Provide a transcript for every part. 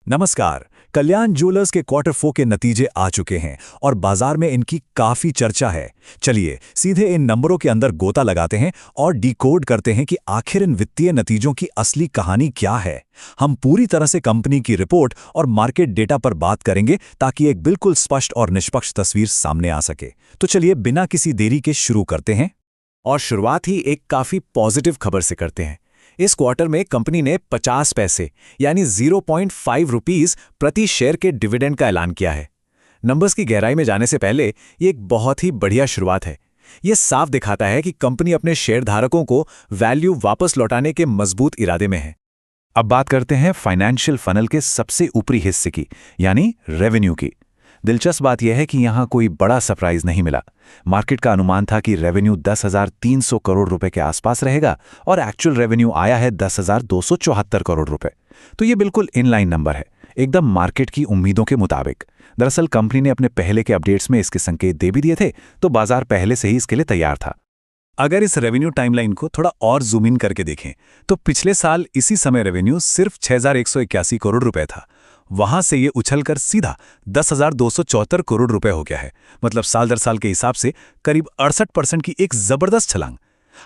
नमस्कार। कल्याण ज्वेलर्स के क्वार्टर 4 के नतीजे आ चुके हैं और बाजार में इनकी काफी चर्चा है। चलिए सीधे इन नंबरों के अंदर गोता लगाते हैं और डिकोड करते हैं कि आखिर इन वित्तीय नतीजों की असली कहानी क्या है। हम पूरी तरह से कंपनी की रिपोर्ट और मार्केट डेटा पर बात करेंगे ताकि एक बिल्कुल स्पष्ट और निष्पक्ष तस्वीर सामने आ सके। तो चलिए बिना किसी देरी के शुरू करते हैं और शुरुआत ही एक काफी पॉजिटिव खबर से करते हैं। इस क्वार्टर में कंपनी ने 50 पैसे यानी 0.5 रुपीस प्रति शेयर के डिविडेंड का ऐलान किया है। नंबर्स की गहराई में जाने से पहले ये एक बहुत ही बढ़िया शुरुआत है। ये साफ दिखाता है कि कंपनी अपने शेयरधारकों को वैल्यू वापस लौटाने के मजबूत इरादे में है। अब बात करते हैं फाइनेंशियल फनल के सबसे ऊपरी हिस्से की, यानी रेवेन्यू की। दिलचस्प बात यह है कि यहां कोई बड़ा सरप्राइज नहीं मिला। मार्केट का अनुमान था कि रेवेन्यू 10,300 करोड़ रुपए के आसपास रहेगा और एक्चुअल रेवेन्यू आया है 10,274 करोड़ रुपए। तो ये बिल्कुल इनलाइन नंबर है, एकदम मार्केट की उम्मीदों के मुताबिक। दरअसल कंपनी ने अपने पहले के अपडेट्स में इसके संकेत दे भी दिए थे, तो बाजार पहले से ही इसके लिए तैयार था। अगर इस रेवेन्यू टाइमलाइन को थोड़ा और जूम इन करके देखें तो पिछले साल इसी समय रेवेन्यू सिर्फ 6,181 करोड़ रुपए था। वहां से ये उछलकर सीधा 10,274 करोड़ रुपए हो गया है। मतलब साल दर साल के हिसाब से करीब 68% की एक जबरदस्त छलांग।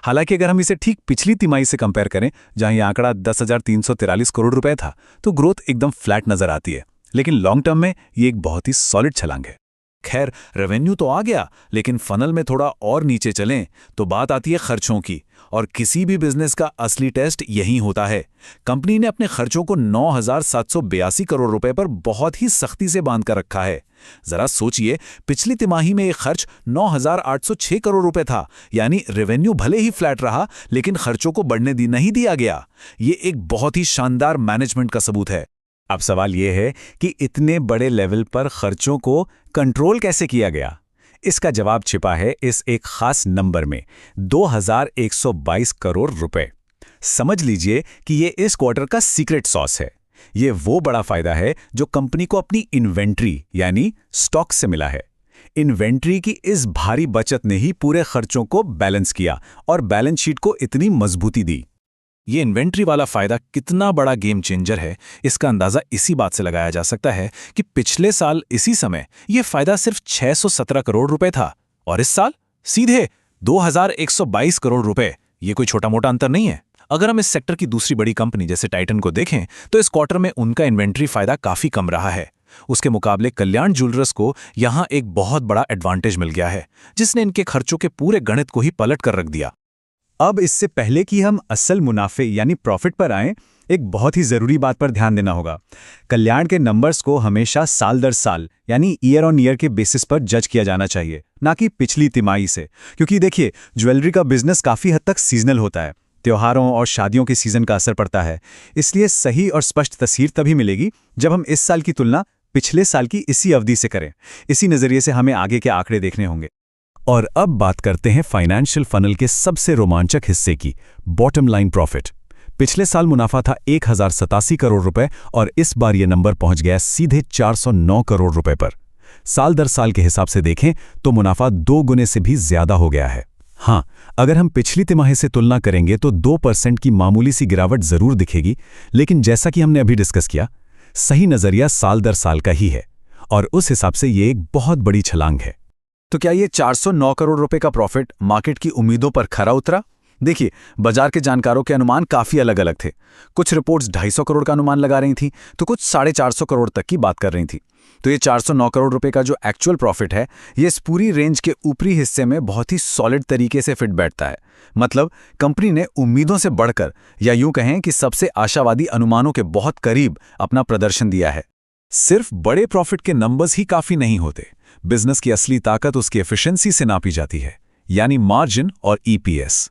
हालांकि अगर हम इसे ठीक पिछली तिमाही से कंपेयर करें, जहां यह आंकड़ा 10,343 करोड़ रुपए था, तो ग्रोथ एकदम फ्लैट नजर आती है। लेकिन लॉन्ग टर्म में ये एक बहुत ही सॉलिड छलांग है। खैर, रेवेन्यू तो आ गया, लेकिन फनल में थोड़ा और नीचे चलें तो बात आती है खर्चों की। और किसी भी बिजनेस का असली टेस्ट यही होता है। कंपनी ने अपने खर्चों को 9,782 करोड़ रुपए पर बहुत ही सख्ती से बांध कर रखा है। जरा सोचिए, पिछली तिमाही में ये खर्च 9,806 करोड़ रुपए था। यानी रेवेन्यू भले ही फ्लैट रहा, लेकिन खर्चों को बढ़ने नहीं दिया गया। ये एक बहुत ही शानदार मैनेजमेंट का सबूत है। अब सवाल यह है कि इतने बड़े लेवल पर खर्चों को कंट्रोल कैसे किया गया। इसका जवाब छिपा है इस एक खास नंबर में, 2,122 करोड़ रुपए। समझ लीजिए कि ये इस क्वार्टर का सीक्रेट सॉस है। ये वो बड़ा फायदा है जो कंपनी को अपनी इन्वेंट्री यानी स्टॉक से मिला है। इन्वेंट्री की इस भारी बचत ने ही पूरे खर्चों को बैलेंस किया और बैलेंस शीट को इतनी मजबूती दी। ये इन्वेंट्री वाला फायदा कितना बड़ा गेम चेंजर है, इसका अंदाजा इसी बात से लगाया जा सकता है कि पिछले साल इसी समय ये फायदा सिर्फ 617 करोड़ रुपए था और इस साल सीधे 2,122 करोड़ रुपए। ये कोई छोटा मोटा अंतर नहीं है। अगर हम इस सेक्टर की दूसरी बड़ी कंपनी जैसे टाइटन को देखें तो इस क्वार्टर में उनका इन्वेंट्री फायदा काफी कम रहा है। उसके मुकाबले कल्याण ज्वेलर्स को यहां एक बहुत बड़ा एडवांटेज मिल गया है, जिसने इनके खर्चों के पूरे गणित को ही पलट कर रख दिया। अब इससे पहले कि हम असल मुनाफे यानी प्रॉफिट पर आएं, एक बहुत ही जरूरी बात पर ध्यान देना होगा। कल्याण के नंबर्स को हमेशा साल दर साल यानी ईयर ऑन ईयर के बेसिस पर जज किया जाना चाहिए, ना कि पिछली तिमाही से। क्योंकि देखिए, ज्वेलरी का बिजनेस काफी हद तक सीजनल होता है। त्योहारों और शादियों के सीजन का असर पड़ता है। इसलिए सही और स्पष्ट तस्वीर तभी मिलेगी जब हम इस साल की तुलना पिछले साल की इसी अवधि से करें। इसी नजरिए से हमें आगे के आंकड़े देखने होंगे। और अब बात करते हैं फाइनेंशियल फनल के सबसे रोमांचक हिस्से की, बॉटम लाइन प्रॉफिट। पिछले साल मुनाफा था 1,087 करोड़ रुपए और इस बार यह नंबर पहुंच गया सीधे 409 करोड़ रुपए पर। साल दर साल के हिसाब से देखें तो मुनाफा 2 गुने से भी ज्यादा हो गया है। हाँ, अगर हम पिछली तिमाही से तुलना करेंगे तो 2% की मामूली सी गिरावट जरूर दिखेगी, लेकिन जैसा कि हमने अभी डिस्कस किया, सही नजरिया साल दर साल का ही है और उस हिसाब से ये एक बहुत बड़ी छलांग है। तो क्या ये 409 करोड़ रुपए का प्रॉफिट मार्केट की उम्मीदों पर खरा उतरा? देखिए, बाजार के जानकारों के अनुमान काफी अलग अलग थे। कुछ रिपोर्ट्स 250 करोड़ का अनुमान लगा रही थीं, तो कुछ 450 करोड़ तक की बात कर रही थी। तो ये 409 करोड़ रुपए का जो एक्चुअल प्रॉफिट है, ये इस पूरी रेंज के ऊपरी हिस्से में बहुत ही सॉलिड तरीके से फिट बैठता है। मतलब कंपनी ने उम्मीदों से बढ़कर, या यूं कहें कि सबसे आशावादी अनुमानों के बहुत करीब अपना प्रदर्शन दिया है। सिर्फ बड़े प्रॉफिट के नंबर्स ही काफी नहीं होते। बिजनेस की असली ताकत उसकी एफिशिएंसी से नापी जाती है, यानी मार्जिन और ईपीएस।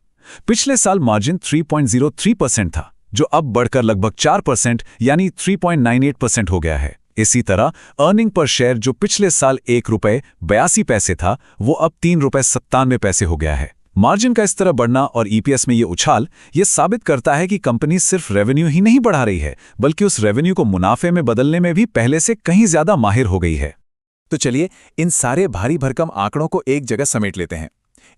पिछले साल मार्जिन 3.03% था, जो अब बढ़कर लगभग 4% यानी 3.98% हो गया है। इसी तरह अर्निंग पर शेयर जो पिछले साल 1 रुपये 82 पैसे था, वो अब 3 रुपये 97 पैसे हो गया है। मार्जिन का इस तरह बढ़ना और ईपीएस में ये उछाल ये साबित करता है कि कंपनी सिर्फ रेवेन्यू ही नहीं बढ़ा रही है, बल्कि उस रेवेन्यू को मुनाफे में बदलने में भी पहले से कहीं ज्यादा माहिर हो गई है। तो चलिए इन सारे भारी भरकम आंकड़ों को एक जगह समेट लेते हैं।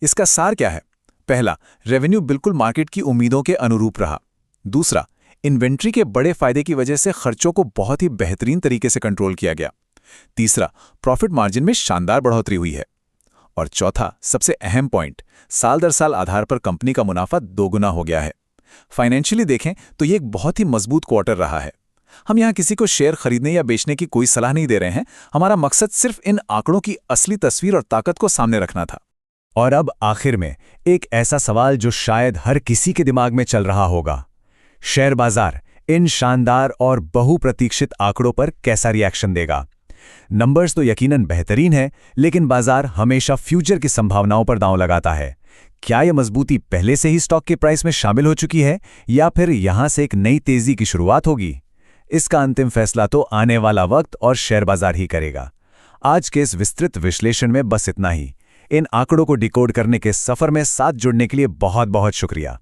इसका सार क्या है? पहला, रेवेन्यू बिल्कुल मार्केट की उम्मीदों के अनुरूप रहा। दूसरा, इन्वेंट्री के बड़े फायदे की वजह से खर्चों को बहुत ही बेहतरीन तरीके से कंट्रोल किया गया। तीसरा, प्रॉफिट मार्जिन में शानदार बढ़ोतरी हुई है। और चौथा, सबसे अहम पॉइंट, साल दर साल आधार पर कंपनी का मुनाफा दोगुना हो गया है। फाइनेंशियली देखें तो ये एक बहुत ही मजबूत क्वार्टर रहा है। हम यहाँ किसी को शेयर खरीदने या बेचने की कोई सलाह नहीं दे रहे हैं। हमारा मकसद सिर्फ इन आंकड़ों की असली तस्वीर और ताकत को सामने रखना था। और अब आखिर में एक ऐसा सवाल जो शायद हर किसी के दिमाग में चल रहा होगा। शेयर बाजार इन शानदार और बहुप्रतीक्षित आंकड़ों पर कैसा रिएक्शन देगा? नंबर्स तो यकीनन बेहतरीन है, लेकिन बाजार हमेशा फ्यूचर की संभावनाओं पर दांव लगाता है। क्या यह मजबूती पहले से ही स्टॉक के प्राइस में शामिल हो चुकी है या फिर यहां से एक नई तेजी की शुरुआत होगी? इसका अंतिम फैसला तो आने वाला वक्त और शेयर बाजार ही करेगा। आज के इस विस्तृत विश्लेषण में बस इतना ही। इन आंकड़ों को डिकोड करने के सफर में साथ जुड़ने के लिए बहुत बहुत शुक्रिया।